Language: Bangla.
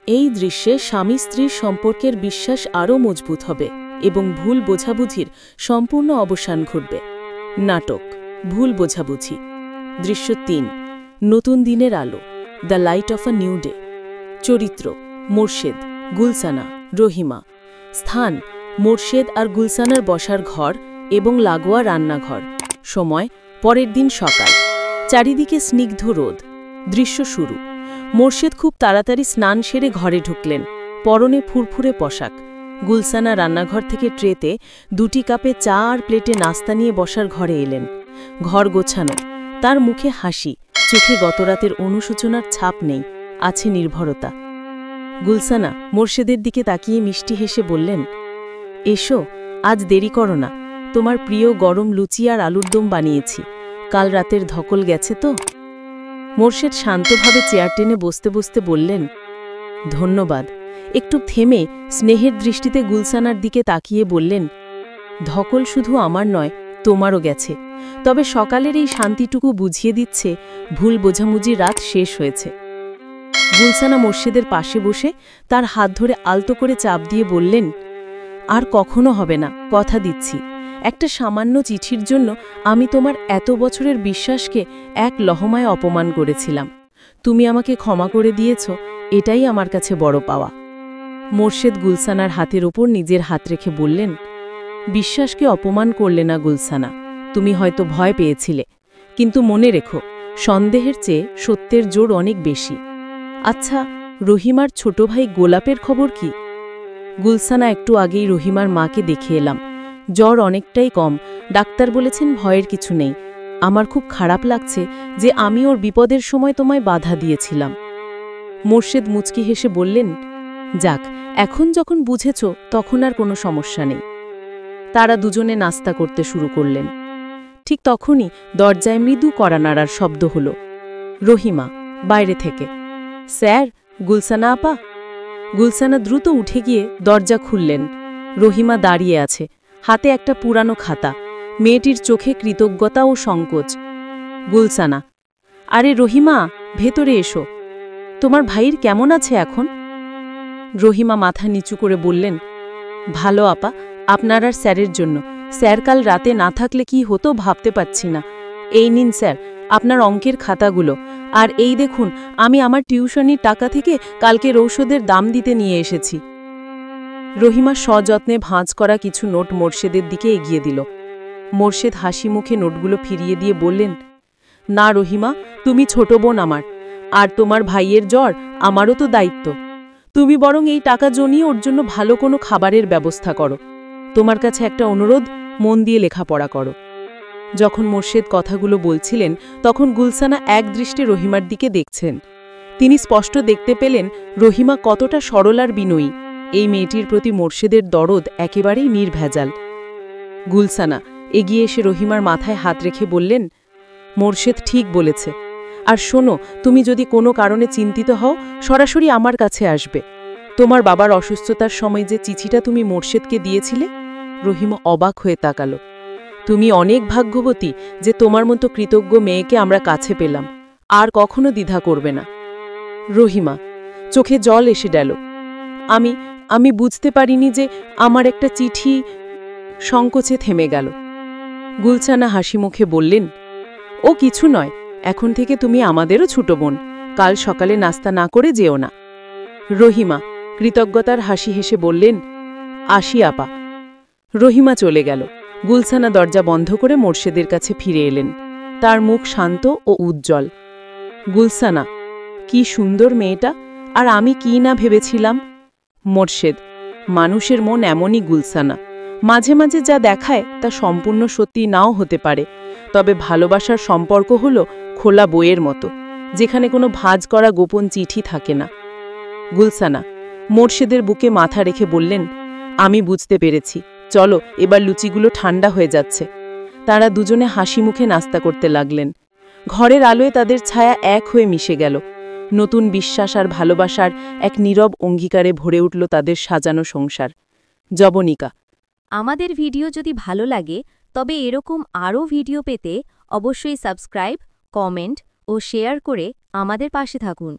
এই দৃশ্যে স্বামী স্ত্রীর সম্পর্কের বিশ্বাস আরও মজবুত হবে এবং ভুল বোঝাবুঝির সম্পূর্ণ অবসান ঘটবে। নাটক ভুল বোঝাবুঝি। দৃশ্য ৩। নতুন দিনের আলো, the light of a new day. চরিত্র মোর্শেদ, গুলসানা, রহিমা। স্থান মোর্শেদ আর গুলসানার বসার ঘর এবং লাগোয়া রান্নাঘর। সময় পরের দিন সকাল। চারিদিকে স্নিগ্ধ রোদ। দৃশ্য শুরু। মোর্শেদ খুব তাড়াতাড়ি স্নান সেরে ঘরে ঢুকলেন, পরনে ফুরফুরে পোশাক। গুলসানা রান্নাঘর থেকে ট্রেতে 2টি কাপে চা আর প্লেটে নাস্তা নিয়ে বসার ঘরে এলেন। ঘর গোছানো, তার মুখে হাসি, চোখে গতরাতের অনুশোচনার ছাপ নেই, আছে নির্ভরতা। গুলসানা মোর্শেদের দিকে তাকিয়ে মিষ্টি হেসে বললেন, এসো, আজ দেরি করো না, তোমার প্রিয় গরম লুচি আর আলুর দম বানিয়েছি। কাল রাতের ধকল গেছে তো? মোর্শেদ শান্তভাবে চেয়ার টেনে বসতে বসতে বললেন, ধন্যবাদ। একটু থেমে স্নেহের দৃষ্টিতে গুলসানার দিকে তাকিয়ে বললেন, ধকল শুধু আমার নয়, তোমারও গেছে। তবে সকালের এই শান্তিটুকু বুঝিয়ে দিচ্ছে ভুল বোঝাবুঝির রাত শেষ হয়েছে। গুলসানা মোর্শেদের পাশে বসে তার হাত ধরে আলতো করে চাপ দিয়ে বললেন, আর কখনো হবে না, কথা দিচ্ছি। একটা সামান্য চিঠির জন্য আমি তোমার এত বছরের বিশ্বাসকে এক লহমায় অপমান করেছিলাম। তুমি আমাকে ক্ষমা করে দিয়েছ, এটাই আমার কাছে বড় পাওয়া। মোর্শেদ গুলসানার হাতের ওপর নিজের হাত রেখে বললেন, বিশ্বাসকে অপমান করলে না গুলসানা, তুমি হয়তো ভয় পেয়েছিলে, কিন্তু মনে রেখো, সন্দেহের চেয়ে সত্যের জোর অনেক বেশি। আচ্ছা, রহিমার ছোট ভাই গোলাপের খবর কি? গুলসানা একটু আগেই রহিমার মাকে দেখে এলাম, জ্বর অনেকটাই কম, ডাক্তার বলেছেন ভয়ের কিছু নেই। আমার খুব খারাপ লাগছে যে আমি ওর বিপদের সময় তোমায় বাধা দিয়েছিলাম। মোর্শেদ মুচকি হেসে বললেন, যাক, এখন যখন বুঝেছ তখন আর কোনো সমস্যা নেই। তারা দুজনে নাস্তা করতে শুরু করলেন। ঠিক তখনই দরজায় মৃদু কড়া নাড়ার শব্দ হল। রহিমা বাইরে থেকে, স্যার, গুলসানা আপা। গুলসানা দ্রুত উঠে গিয়ে দরজা খুললেন। রহিমা দাঁড়িয়ে আছে, হাতে একটা পুরানো খাতা, মেয়েটির চোখে কৃতজ্ঞতা ও সংকোচ। গুলসানা, আরে রহিমা, ভেতরে এসো। তোমার ভাইয়ের কেমন আছে এখন? রহিমা মাথা নিচু করে বললেন, ভালো আপা, আপনার আর স্যারের জন্য। স্যার কাল রাতে না থাকলে কি হতো ভাবতে পারছি না। এই নিন স্যার, আপনার অঙ্কের খাতাগুলো। আর এই দেখুন, আমি আমার টিউশনির টাকা থেকে কালকের ঔষধের দাম দিতে নিয়ে এসেছি। রহিমা সযত্নে ভাঁজ করা কিছু নোট মোর্শেদের দিকে এগিয়ে দিল। মোর্শেদ হাসি মুখে নোটগুলো ফিরিয়ে দিয়ে বললেন, না রহিমা, তুমি ছোট বোন আমার, আর তোমার ভাইয়ের জ্বর আমারও তো দায়িত্ব। তুমি বরং এই টাকা জমিয়ে ওর জন্য ভালো কোনো খাবারের ব্যবস্থা করো। তোমার কাছে একটা অনুরোধ, মন দিয়ে লেখাপড়া করো। যখন মোর্শেদ কথাগুলো বলছিলেন তখন গুলসানা একদৃষ্টে রহিমার দিকে দেখছেন। তিনি স্পষ্ট দেখতে পেলেন রহিমা কতটা সরল আর বিনয়ী। এই মেয়েটির প্রতি মোর্শেদের দরদ একেবারেই নির্ভেজাল। গুলসানা এগিয়ে এসে রহিমার মাথায় হাত রেখে বললেন, মোর্শেদ ঠিক বলেছে। আর শোনো, তুমি যদি কোনো কারণে চিন্তিত হও, সরাসরি আমার কাছে আসবে। তোমার বাবার অসুস্থতার সময় যে চিঠিটা তুমি মোর্শেদকে দিয়েছিলে। রহিমা অবাক হয়ে তাকালো। তুমি অনেক ভাগ্যবতী যে তোমার মতো কৃতজ্ঞ মেয়েকে আমরা কাছে পেলাম। আর কখনো দ্বিধা করবে না। রহিমা চোখে জল এসে গেল। আমি বুঝতে পারিনি যে আমার একটা চিঠি। সংকোচে থেমে গেল। গুলসানা হাসি মুখে বললেন, ও কিছু নয়, এখন থেকে তুমি আমাদেরও ছোট বোন। কাল সকালে নাস্তা না করে যেও না। রহিমা কৃতজ্ঞতার হাসি হেসে বললেন, আসি আপা। রহিমা চলে গেল। গুলসানা দরজা বন্ধ করে মোর্শেদের কাছে ফিরে এলেন। তার মুখ শান্ত ও উজ্জ্বল। গুলসানা, কি সুন্দর মেয়েটা, আর আমি কি না ভেবেছিলাম। মোর্শেদ, মানুষের মন এমনই গুলসানা, মাঝে মাঝে যা দেখায় তা সম্পূর্ণ সত্যি নাও হতে পারে। তবে ভালোবাসার সম্পর্ক হল খোলা বইয়ের মতো, যেখানে কোনো ভাঁজ করা গোপন চিঠি থাকে না। গুলসানা মোর্শেদের বুকে মাথা রেখে বললেন, আমি বুঝতে পেরেছি, চলো এবার লুচিগুলো ঠান্ডা হয়ে যাচ্ছে। তারা দুজনে হাসি মুখে নাস্তা করতে লাগলেন। ঘরের আলোয় তাদের ছায়া এক হয়ে মিশে গেল। নতুন বিশ্বাস আর ভালোবাসার এক নীরব অঙ্গীকারে ভরে উঠল তাদের সাজানো সংসার। যবনিকা। আমাদের ভিডিও যদি ভালো লাগে তবে এরকম আরও ভিডিও পেতে অবশ্যই সাবস্ক্রাইব, কমেন্ট ও শেয়ার করে আমাদের পাশে থাকুন।